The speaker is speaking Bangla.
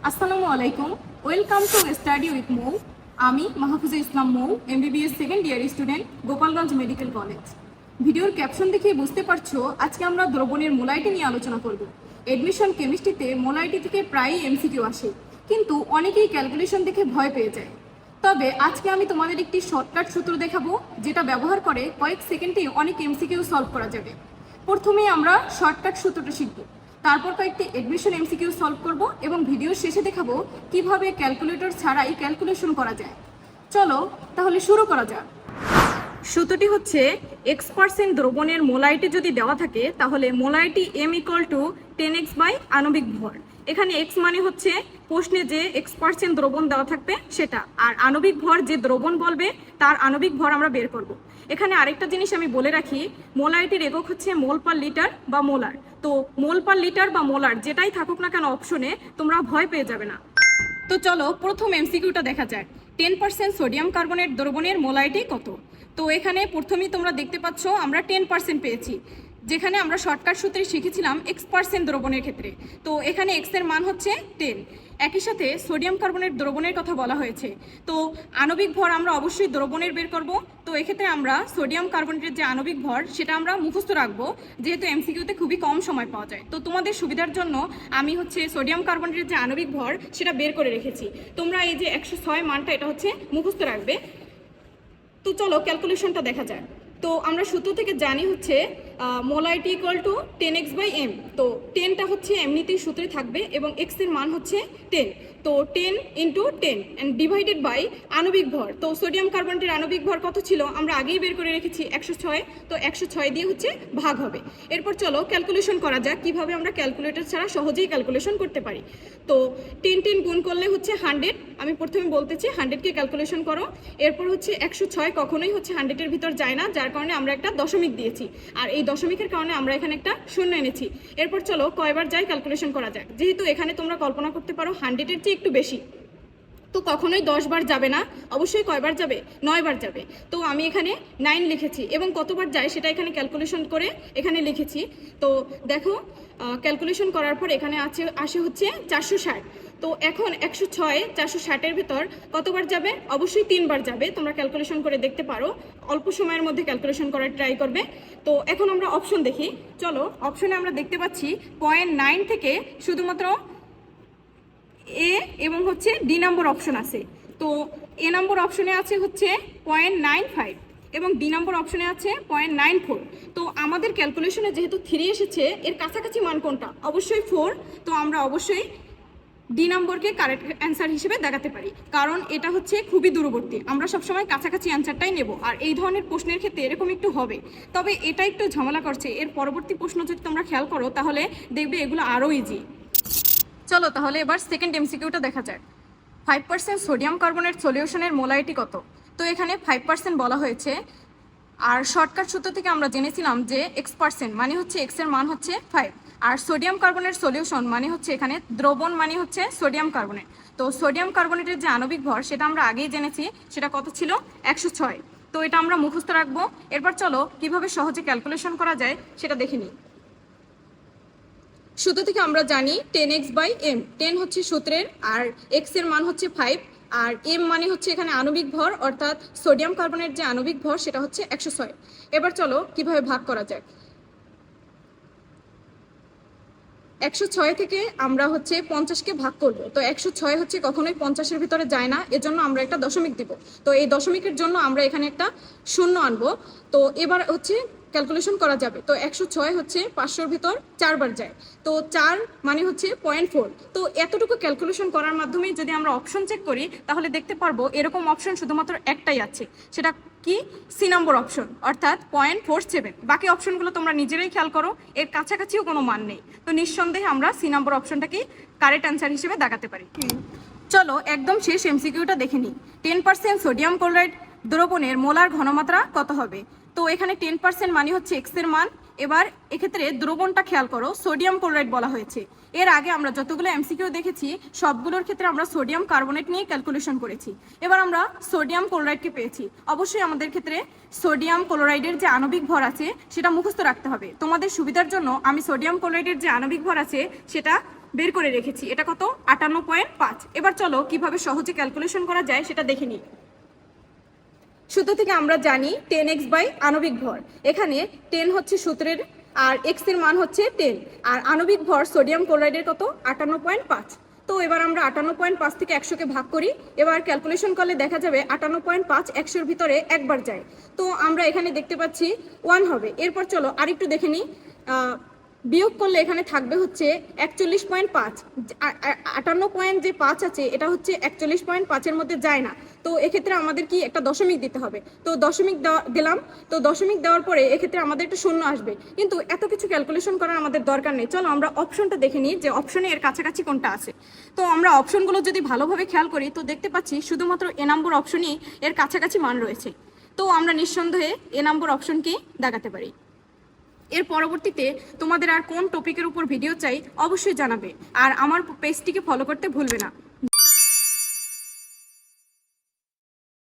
আসসালামু আলাইকুম, welcome to study with Mou. আমি Mahfuza Islam Mou, MBBS second year student, Gopalganj medical college. ভিডিওর ক্যাপশন দেখে বুঝতে পারছো আজকে আমরা দ্রবণের মোলাইটি নিয়ে আলোচনা করব। এডমিশন কেমিস্ট্রিতে মোলাইটি থেকে প্রায়ই এমসিকিউ আসে, কিন্তু অনেকেই ক্যালকুলেশন দেখে ভয় পেয়ে যায়। তবে আজকে আমি তোমাদের একটি শর্টকাট সূত্র দেখাবো, যেটা ব্যবহার করে কয়েক সেকেন্ডে অনেক এমসিকিউ সলভ করা যাবে। প্রথমেই আমরা শর্টকাট সূত্রটা শিখব, তারপর কয়েকটি এডমিশন এমসিকিউ সলভ করব এবং ভিডিওর শেষে দেখাবো কিভাবে ক্যালকুলেটর ছাড়াই ক্যালকুলেশন করা যায়। চলো তাহলে শুরু করা যাক। সূত্রটি হচ্ছে x% দ্রবণের মোলাইটি যদি দেওয়া থাকে তাহলে মোলাইটি m = 10x বাই আণবিক ভর। এখানে x মানে হচ্ছে প্রশ্নে যে x% দ্রবণ দেওয়া থাকবে সেটা, আর আণবিক ভর যে দ্রবণ বলবে তার আণবিক ভর আমরা বের করব। এখানে আরেকটা জিনিস আমি বলে রাখি, মোলাইটির একক হচ্ছে মোল পার লিটার বা মোলার। তো মোল পার লিটার বা মোলার যেটাই থাকুক না কেন অপশনে, তোমরা ভয় পেয়ে যাবে না। তো চলো প্রথম এমসিকিউটা দেখা যাক। 10% সোডিয়াম কার্বনেট দ্রবণের মোলাইটি কত? তো এখানে প্রথমেই তোমরা দেখতে পাচ্ছ আমরা 10% পেয়েছি, যেখানে আমরা শর্টকাট সূত্রে শিখেছিলাম x% দ্রবণের ক্ষেত্রে। তো এখানে x এর মান হচ্ছে 10। একই সাথে সোডিয়াম কার্বনেট দ্রবণের কথা বলা হয়েছে, তো আণবিক ভর আমরা অবশ্যই দ্রবণের বের করব। তো এক্ষেত্রে আমরা সোডিয়াম কার্বনেটের যে আণবিক ভর সেটা আমরা মুখস্থ রাখবো, যেহেতু এমসিকিউতে খুবই কম সময় পাওয়া যায়। তো তোমাদের সুবিধার জন্য আমি হচ্ছে সোডিয়াম কার্বনেটের যে আণবিক ভর সেটা বের করে রেখেছি। তোমরা এই যে 106 মানটা এটা হচ্ছে মুখস্থ রাখবে। তো চলো ক্যালকুলেশনটা দেখা যায়। তো আমরা সূত্র থেকে জানি হচ্ছে মোলাইটি = 10x বাই m। তো 10টা হচ্ছে এমনিতেই সূত্রে থাকবে এবং x এর মান হচ্ছে 10। তো 10 × 10 অ্যান্ড ডিভাইডেড বাই আণবিক ভর। তো সোডিয়াম কার্বনেটের আণবিক ভর কত ছিল আমরা আগেই বের করে রেখেছি 106। তো 106 দিয়ে হচ্ছে ভাগ হবে। এরপর চলো ক্যালকুলেশন করা যাক কিভাবে আমরা ক্যালকুলেটর ছাড়া সহজেই ক্যালকুলেশন করতে পারি। তো 10 গুণ করলে হচ্ছে 100। আমি প্রথমে বলতেছি 100কে ক্যালকুলেশন করো। এরপর হচ্ছে 106 কখনোই হচ্ছে 100-এর ভিতর যায় না, যার কারণে আমরা একটা দশমিক দিয়েছি, আর এই দশমিকের কারণে আমরা এখানে একটা শূন্য এনেছি। এরপর চলো কয়বার যায় ক্যালকুলেশন করা যাক। যেহেতু এখানে তোমরা কল্পনা করতে পারো 100-এর চেয়ে একটু বেশি, তো কখনোই 10 বার যাবে না, অবশ্যই কয়বার যাবে, 9 বার যাবে। তো আমি এখানে 9 লিখেছি এবং কতবার যায় সেটা এখানে ক্যালকুলেশন করে এখানে লিখেছি। তো দেখো ক্যালকুলেশন করার পর এখানে আসে হচ্ছে 460। তো এখন 106 460-এর ভিতর কতবার যাবে? অবশ্যই 3 বার যাবে। তোমরা ক্যালকুলেশন করে দেখতে পারো, অল্প সময়ের মধ্যে ক্যালকুলেশন করার ট্রাই করবে। তো এখন আমরা অপশন দেখি। চলো অপশনে আমরা দেখতে পাচ্ছি 0.9 থেকে শুধুমাত্র এ এবং হচ্ছে ডি নম্বর অপশন আছে। তো এ নম্বর অপশনে আছে হচ্ছে 0.95 এবং ডি নম্বর অপশনে আছে 0.94। তো আমাদের ক্যালকুলেশনে যেহেতু 3 এসেছে, এর কাছাকাছি মান কোনটা? অবশ্যই 4। তো আমরা অবশ্যই ডি নম্বরকে কারেক্ট অ্যান্সার হিসেবে দেখাতে পারি, কারণ এটা হচ্ছে খুবই দূরবর্তী। আমরা সবসময় কাছাকাছি অ্যান্সারটাই নেব, আর এই ধরনের প্রশ্নের ক্ষেত্রে এরকম একটু হবে। তবে এটা একটু ঝামেলা করছে, এর পরবর্তী প্রশ্ন যদি তোমরা খেয়াল করো তাহলে দেখবে এগুলো আরও ইজি। চলো তাহলে এবার সেকেন্ড এমসিকিউটা দেখা যায়। 5% সোডিয়াম কার্বনেট সলিউশনের মোলাইটি কত? তো এখানে 5% বলা হয়েছে, আর শর্টকাট সূত্র থেকে আমরা জেনেছিলাম যে x% মানে হচ্ছে x এর মান হচ্ছে 5, আর সোডিয়াম কার্বনেট সলিউশন মানে হচ্ছে এখানে দ্রবণ মানে হচ্ছে সোডিয়াম কার্বনেট। তো সোডিয়াম কার্বনেটের যে আণবিক ভর সেটা আমরা আগেই জেনেছি, সেটা কত ছিল? 106। তো এটা আমরা মুখস্থ রাখবো। এরপর চলো কিভাবে সহজে ক্যালকুলেশন করা যায় সেটা দেখে নিই। সূত্র থেকে আমরা জানি 10x বাই m। 10 হচ্ছে সূত্রের, আর x এর মান হচ্ছে 5, আর m মানে হচ্ছে এখানে আণবিক ভর, অর্থাৎ সোডিয়াম কার্বনের যে আণবিক ভর সেটা হচ্ছে 106। এবার চলো কিভাবে ভাগ করা যায়। 106 থেকে আমরা হচ্ছে 50-কে ভাগ করব। তো 106 হচ্ছে কখনোই 50-এর ভিতরে যায় না, এজন্য আমরা একটা দশমিক দিব। তো এই দশমিকের জন্য আমরা এখানে একটা শূন্য আনবো। তো এবার হচ্ছে ক্যালকুলেশন করা যাবে। তো 106 হচ্ছে 500-র ভিতর 4 বার যায়। তো 4 মানে হচ্ছে 0.4। তো এতটুকু ক্যালকুলেশন করার মাধ্যমে যদি আমরা অপশন চেক করি তাহলে দেখতে পারবো এরকম অপশন শুধুমাত্র একটাই আছে, সেটা কি? সি নম্বর অপশন, অর্থাৎ 0.47। বাকি অপশনগুলো তোমরা নিজেরাই খেয়াল করো, এর কাছাকাছিও কোনো মান নেই। তো নিঃসন্দেহে আমরা সি নম্বর অপশনটাকে কারেক্ট অ্যান্সার হিসেবে দেখাতে পারি। চলো একদম শেষ এমসিকিউটা দেখে নিই। 10% সোডিয়াম ক্লোরাইড দ্রবণের মোলার ঘনমাত্রা কত হবে? তো এখানে 10% মানে হচ্ছে x এর মান। এবার এক্ষেত্রে দ্রবণটা খেয়াল করো, সোডিয়াম ক্লোরাইড বলা হয়েছে। এর আগে আমরা যতগুলো এমসিকিউ দেখেছি সবগুলোর ক্ষেত্রে আমরা সোডিয়াম কার্বনেট নিয়ে ক্যালকুলেশন করেছি। এবার আমরা সোডিয়াম ক্লোরাইডকে পেয়েছি। অবশ্যই আমাদের ক্ষেত্রে সোডিয়াম ক্লোরাইডের যে আণবিক ভর আছে সেটা মুখস্থ রাখতে হবে। তোমাদের সুবিধার জন্য আমি সোডিয়াম ক্লোরাইডের যে আণবিক ভর আছে সেটা বের করে রেখেছি। এটা কত? 58.5। এবার চলো কিভাবে সহজে ক্যালকুলেশন করা যায় সেটা দেখে নিই। সূত্র থেকে আমরা জানি 10x বাই আণবিক ভর। এখানে 10 হচ্ছে সূত্রের, আর x এর মান হচ্ছে 10, আর আণবিক ভর সোডিয়াম ক্লোরাইডের কত? 58.5। তো এবার আমরা 58.5 থেকে 100কে ভাগ করি। এবার ক্যালকুলেশন করলে দেখা যাবে 58.5 100-র ভিতরে একবার যায়। তো আমরা এখানে দেখতে পাচ্ছি 1 হবে। এরপর চলো আরেকটু দেখে নিই। বিয়োগ করলে এখানে থাকবে হচ্ছে 41.5। 58.5 আছে, এটা হচ্ছে 41.5-এর মধ্যে যায় না। তো এক্ষেত্রে আমাদের কি একটা দশমিক দিতে হবে। তো দশমিক দিলাম। তো দশমিক দেওয়ার পরে এক্ষেত্রে আমাদের একটা শূন্য আসবে। কিন্তু এত কিছু ক্যালকুলেশন করার আমাদের দরকার নেই। চলো আমরা অপশনটা দেখে নিই যে অপশনে এর কাছাকাছি কোনটা আছে। তো আমরা অপশনগুলো যদি ভালোভাবে খেয়াল করি তো দেখতে পাচ্ছি শুধুমাত্র এ নম্বর অপশনই এর কাছাকাছি মান রয়েছে। তো আমরা নিঃসন্দেহে এ নম্বর অপশনকেই দেখাতে পারি। এর পরবর্তীতে তোমাদের আর কোন টপিকের উপর ভিডিও চাই অবশ্যই জানাবে, আর আমার পেজটিকে ফলো করতে ভুলবে না।